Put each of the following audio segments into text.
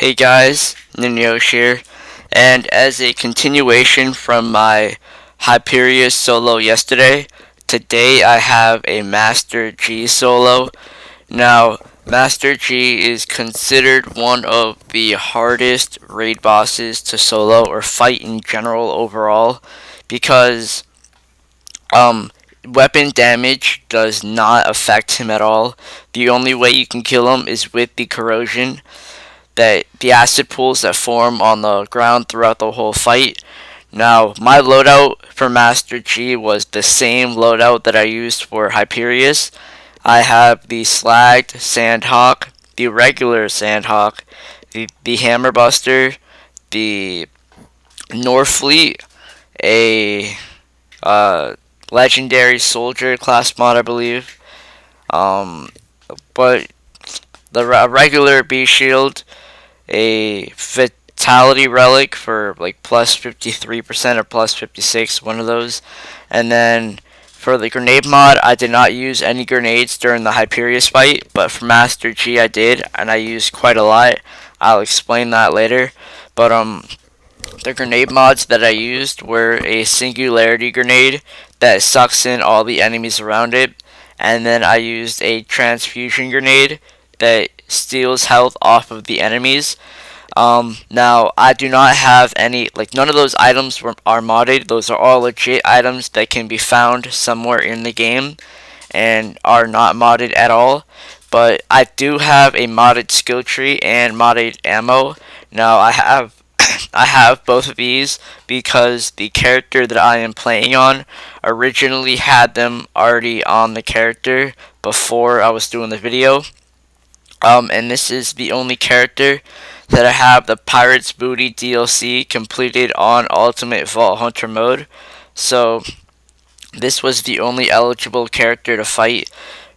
Hey guys, Ninyosh here, and as a continuation from my Hyperion solo yesterday, today I have a Master G solo. Now, Master G is considered one of the hardest raid bosses to solo or fight in general overall because um weapon damage does not affect him at all. The only way you can kill him is with the corrosion, that the acid pools that form on the ground throughout the whole fight. Now, my loadout for Master G was the same loadout that I used for Hyperion. I have the Slagged Sandhawk, the regular Sandhawk, the Hammerbuster, the Norfleet, a legendary soldier class mod, I believe. Um, but the regular B shield, a vitality relic for like plus 53% or plus 56, one of those. And then for the grenade mod, I did not use any grenades during the Hyperion fight, but for Master G I did, and I used quite a lot. I'll explain that later. But the grenade mods that I used were a singularity grenade that sucks in all the enemies around it, and then I used a transfusion grenade that steals health off of the enemies. Now I do not have any, like, none of those items are modded. Those are all legit items that can be found somewhere in the game and are not modded at all. But I do have a modded skill tree and modded ammo. Now I have both of these because the character that I am playing on originally had them already on the character before I was doing the video. And this is the only character that I have the Pirates Booty DLC completed on Ultimate Vault Hunter mode. So this was the only eligible character to fight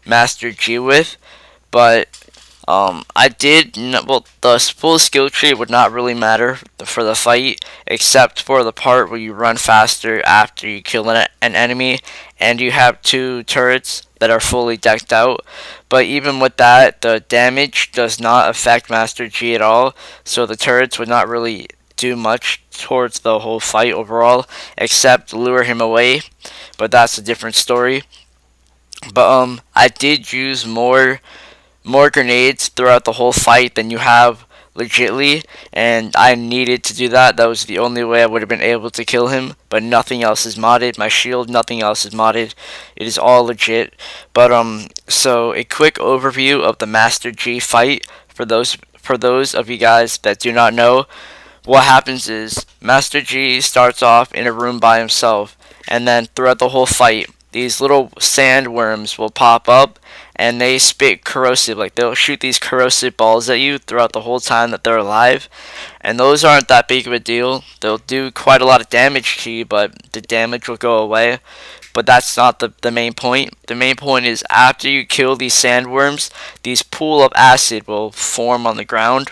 Master G with. But I did, well, the full skill tree would not really matter for the fight, except for the part where you run faster after you kill an enemy, and you have two turrets that are fully decked out. But even with that, the damage does not affect Master G at all, so the turrets would not really do much towards the whole fight overall, except lure him away, but that's a different story. But I did use more grenades throughout the whole fight than you have legitly, and I needed to do that. That was the only way I would have been able to kill him, but nothing else is modded. My shield, nothing else is modded. It is all legit. But so a quick overview of the Master G fight for those of you guys that do not know. What happens is Master G starts off in a room by himself, and then throughout the whole fight, these little sandworms will pop up and they spit corrosive, like they'll shoot these corrosive balls at you throughout the whole time that they're alive. And those aren't that big of a deal. They'll do quite a lot of damage to you, but the damage will go away. But that's not the main point. The main point is after you kill these sandworms, these pool of acid will form on the ground,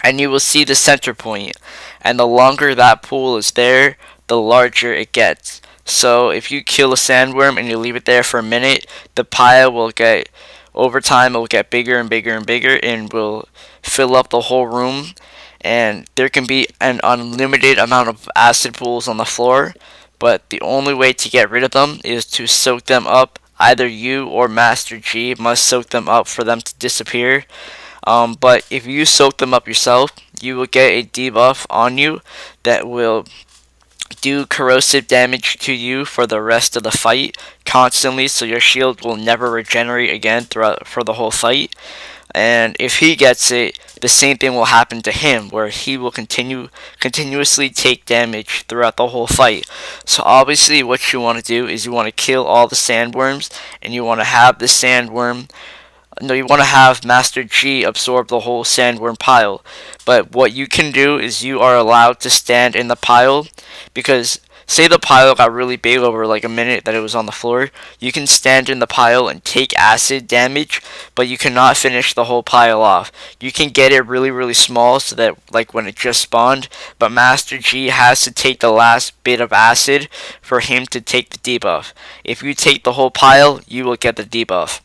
and you will see the center point. And the longer that pool is there, the larger it gets. So if you kill a sandworm and you leave it there for a minute, the pile will get, over time, it will get bigger and bigger and bigger and will fill up the whole room. And there can be an unlimited amount of acid pools on the floor, but the only way to get rid of them is to soak them up. Either you or Master G must soak them up for them to disappear. But if you soak them up yourself, you will get a debuff on you that will do corrosive damage to you for the rest of the fight constantly, so your shield will never regenerate again throughout for the whole fight. And if he gets it, the same thing will happen to him, where he will continuously take damage throughout the whole fight. So obviously what you want to do is you want to kill all the sandworms, and you want to have the sandworm, no, you want to have Master G absorb the whole sandworm pile. But what you can do is you are allowed to stand in the pile, because say the pile got really big over like a minute that it was on the floor, you can stand in the pile and take acid damage, but you cannot finish the whole pile off. You can get it really, really small so that, like, when it just spawned, but Master G has to take the last bit of acid for him to take the debuff. If you take the whole pile, you will get the debuff.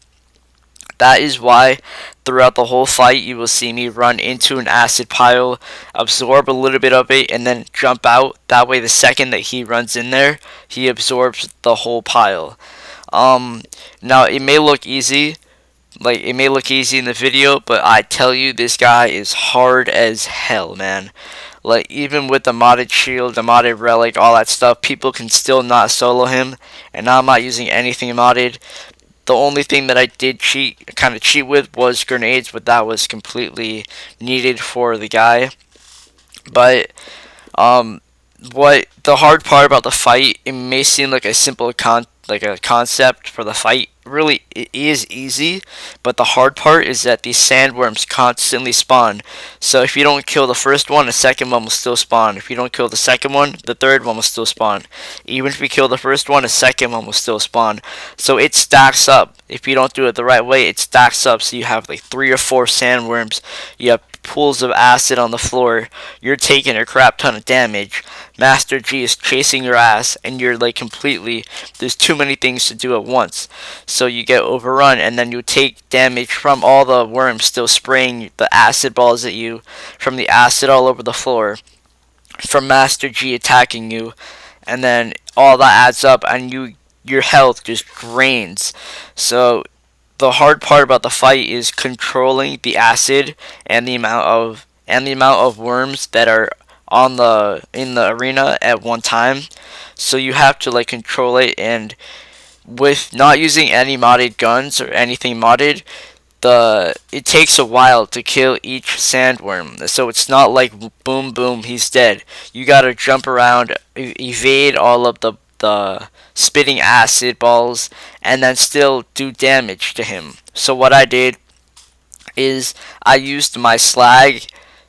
that is why throughout the whole fight you will see me run into an acid pile, absorb a little bit of it, and then jump out. That way the second that he runs in there, he absorbs the whole pile. Now it may look easy, it may look easy in the video, but I tell you, this guy is hard as hell, man. Like, even with the modded shield, the modded relic, all that stuff, people can still not solo him, and I'm not using anything modded. The only thing that I did kind of cheat with was grenades, but that was completely needed for the guy. But, what the hard part about the fight, it may seem like a simple concept for the fight. Really, it is easy, but the hard part is that these sandworms constantly spawn. So if you don't kill the first one, the second one will still spawn. If you don't kill the second one, the third one will still spawn. Even if you kill the first one, the second one will still spawn. So it stacks up. If you don't do it the right way, it stacks up. So you have like 3 or 4 sandworms. You have pools of acid on the floor. You're taking a crap ton of damage. Master G is chasing your ass, and you're like completely, there's too many things to do at once. So you get overrun, and then you take damage from all the worms still spraying the acid balls at you, from the acid all over the floor, from Master G attacking you, and then all that adds up, and your health just drains. So the hard part about the fight is controlling the acid and the amount of worms that are in the arena at one time. So you have to like control it, and with not using any modded guns or anything modded, it takes a while to kill each sandworm. So it's not like boom boom he's dead. You gotta jump around, evade all of the spitting acid balls, and then still do damage to him. So what I did is I used my slag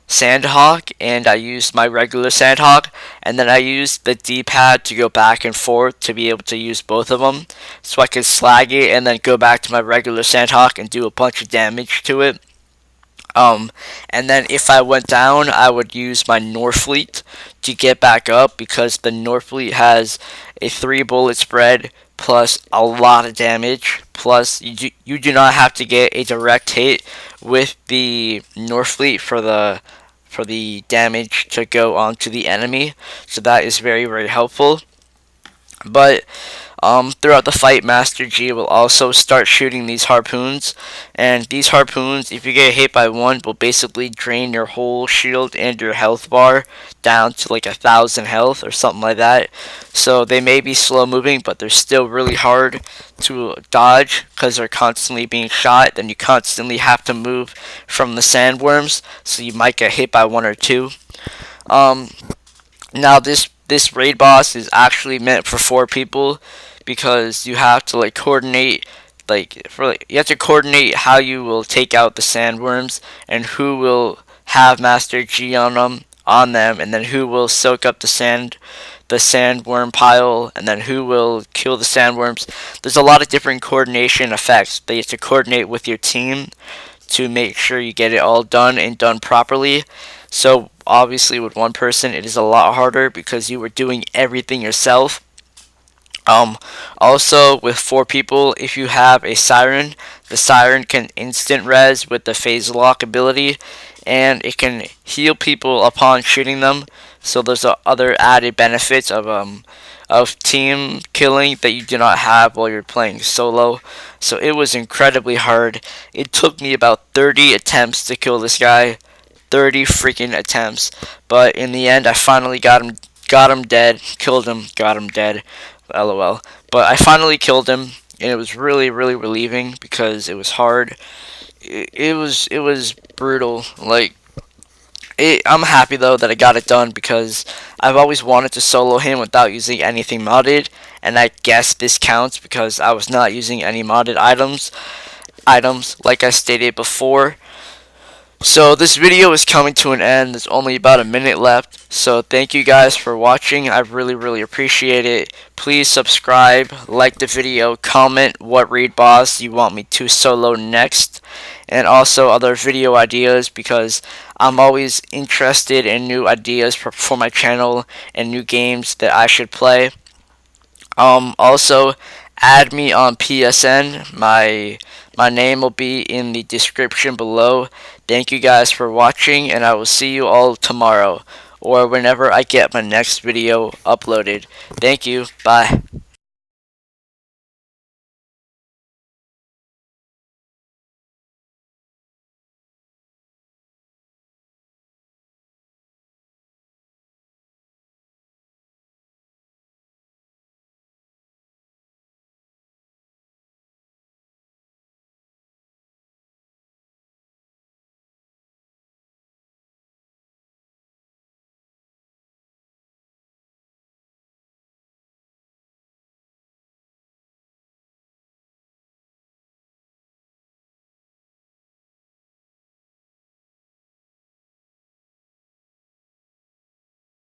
Sandhawk, and I used my regular Sandhawk, and then I used the D-pad to go back and forth to be able to use both of them, so I could slag it and then go back to my regular Sandhawk and do a bunch of damage to it. And then if I went down, I would use my Norfleet to get back up, because the Norfleet has a 3-bullet spread plus a lot of damage. Plus, you do not have to get a direct hit with the Norfleet for the damage to go onto the enemy. So that is very, very helpful. But throughout the fight, Master G will also start shooting these harpoons, and these harpoons, if you get hit by one, will basically drain your whole shield and your health bar down to like 1,000 health or something like that. So they may be slow moving, but they're still really hard to dodge because they're constantly being shot. Then you constantly have to move from the sandworms, so you might get hit by 1 or 2. Now this raid boss is actually meant for 4 people, because you have to coordinate you have to coordinate how you will take out the sandworms, and who will have Master G on them, and then who will soak up the sandworm pile, and then who will kill the sandworms. There's a lot of different coordination effects that you have to coordinate with your team to make sure you get it all done and done properly. So obviously with one person it is a lot harder because you were doing everything yourself. Also with 4 people, if you have a Siren, the Siren can instant res with the phase lock ability, and it can heal people upon shooting them. So there's other added benefits of team killing that you do not have while you're playing solo. So it was incredibly hard. It took me about 30 attempts to kill this guy. 30 freaking attempts, but in the end I finally got him dead, killed him, got him dead, lol. But I finally killed him, and it was really, really relieving because it was hard. It was brutal. I'm happy though that I got it done, because I've always wanted to solo him without using anything modded, and I guess this counts because I was not using any modded items like I stated before. So this video is coming to an end. There's only about a minute left. So thank you guys for watching. I really, really appreciate it. Please subscribe, like the video, comment what raid boss you want me to solo next, and also other video ideas, because I'm always interested in new ideas for my channel and new games that I should play. Also add me on PSN. My name will be in the description below. Thank you guys for watching, and I will see you all tomorrow or whenever I get my next video uploaded. Thank you. Bye.